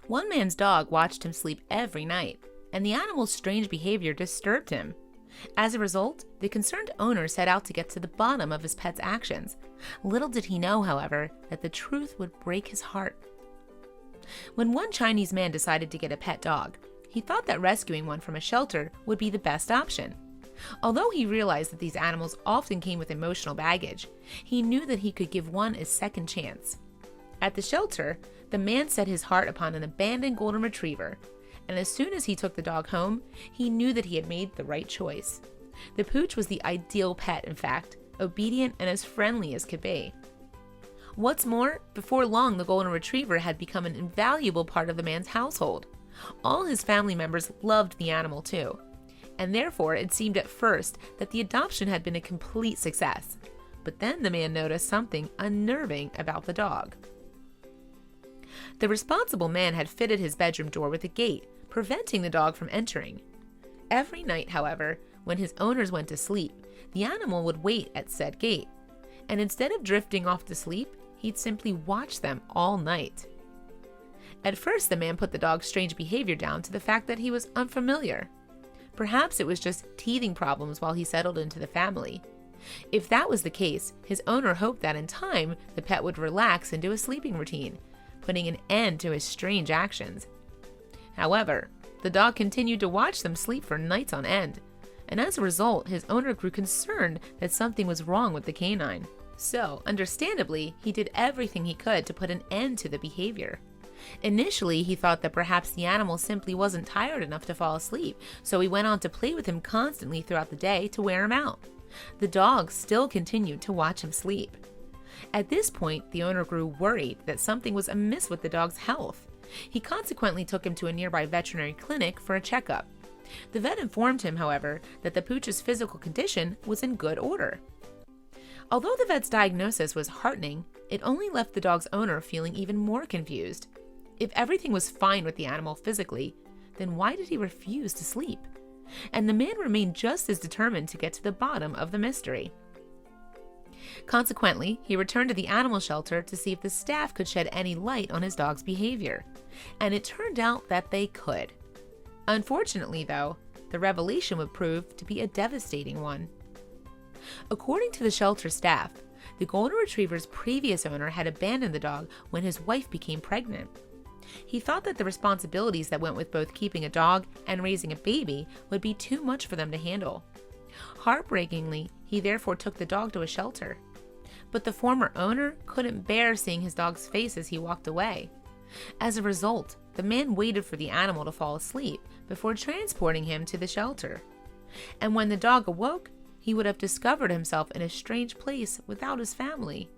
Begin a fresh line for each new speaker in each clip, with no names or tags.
One man's dog watched him sleep every night, and the animal's strange behavior disturbed him. As a result, the concerned owner set out to get to the bottom of his pet's actions. Little did he know, however, that the truth would break his heart. When one Chinese man decided to get a pet dog, he thought that rescuing one from a shelter would be the best option. Although he realized that these animals often came with emotional baggage, he knew that he could give one a second chance. At the shelter, the man set his heart upon an abandoned golden retriever, and as soon as he took the dog home, he knew that he had made the right choice. The pooch was the ideal pet, in fact, obedient and as friendly as could be. What's more, before long the golden retriever had become an invaluable part of the man's household. All his family members loved the animal too, and therefore it seemed at first that the adoption had been a complete success. But then the man noticed something unnerving about the dog. The responsible man had fitted his bedroom door with a gate, preventing the dog from entering. Every night, however, when his owners went to sleep, the animal would wait at said gate, and instead of drifting off to sleep, he'd simply watch them all night. At first, the man put the dog's strange behavior down to the fact that he was unfamiliar. Perhaps it was just teething problems while he settled into the family. If that was the case, his owner hoped that in time, the pet would relax into a sleeping routine, putting an end to his strange actions. However, the dog continued to watch them sleep for nights on end, and as a result, his owner grew concerned that something was wrong with the canine. So, understandably, he did everything he could to put an end to the behavior. Initially, he thought that perhaps the animal simply wasn't tired enough to fall asleep, so he went on to play with him constantly throughout the day to wear him out. The dog still continued to watch him sleep. At this point, the owner grew worried that something was amiss with the dog's health. He consequently took him to a nearby veterinary clinic for a checkup. The vet informed him, however, that the pooch's physical condition was in good order. Although the vet's diagnosis was heartening, it only left the dog's owner feeling even more confused. If everything was fine with the animal physically, then why did he refuse to sleep? And the man remained just as determined to get to the bottom of the mystery. Consequently, he returned to the animal shelter to see if the staff could shed any light on his dog's behavior, and it turned out that they could. Unfortunately, though, the revelation would prove to be a devastating one. According to the shelter staff, the golden retriever's previous owner had abandoned the dog when his wife became pregnant. He thought that the responsibilities that went with both keeping a dog and raising a baby would be too much for them to handle. Heartbreakingly, he therefore took the dog to a shelter. But the former owner couldn't bear seeing his dog's face as he walked away. As a result, the man waited for the animal to fall asleep before transporting him to the shelter. And when the dog awoke, he would have discovered himself in a strange place without his family.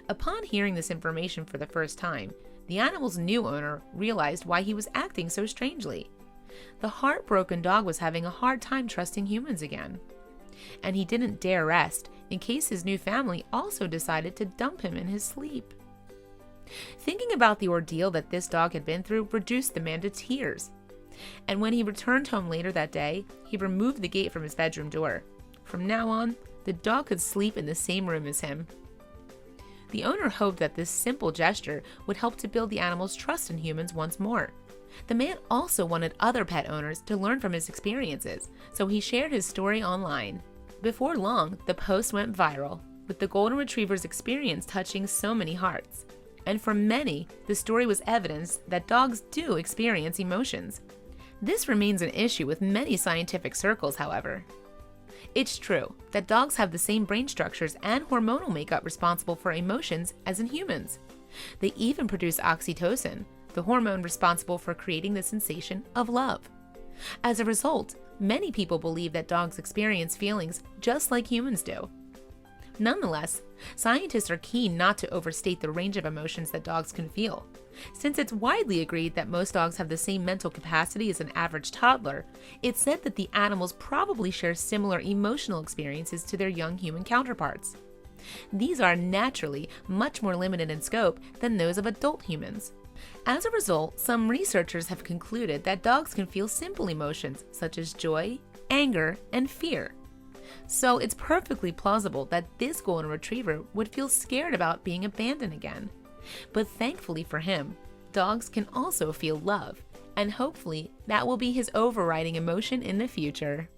Upon hearing this information for the first time, the animal's new owner realized why he was acting so strangely. The heartbroken dog was having a hard time trusting humans again. And he didn't dare rest in case his new family also decided to dump him in his sleep. Thinking about the ordeal that this dog had been through reduced the man to tears. And when he returned home later that day, he removed the gate from his bedroom door. From now on, the dog could sleep in the same room as him. The owner hoped that this simple gesture would help to build the animal's trust in humans once more. The man also wanted other pet owners to learn from his experiences, so he shared his story online. Before long, the post went viral, with the golden retriever's experience touching so many hearts. And for many, the story was evidence that dogs do experience emotions. This remains an issue with many scientific circles, however. It's true that dogs have the same brain structures and hormonal makeup responsible for emotions as in humans. They even produce oxytocin, the hormone responsible for creating the sensation of love. As a result, many people believe that dogs experience feelings just like humans do. Nonetheless, scientists are keen not to overstate the range of emotions that dogs can feel. Since it's widely agreed that most dogs have the same mental capacity as an average toddler, it's said that the animals probably share similar emotional experiences to their young human counterparts. These are naturally much more limited in scope than those of adult humans. As a result, some researchers have concluded that dogs can feel simple emotions such as joy, anger, and fear. So it's perfectly plausible that this golden retriever would feel scared about being abandoned again. But thankfully for him, dogs can also feel love, and hopefully that will be his overriding emotion in the future.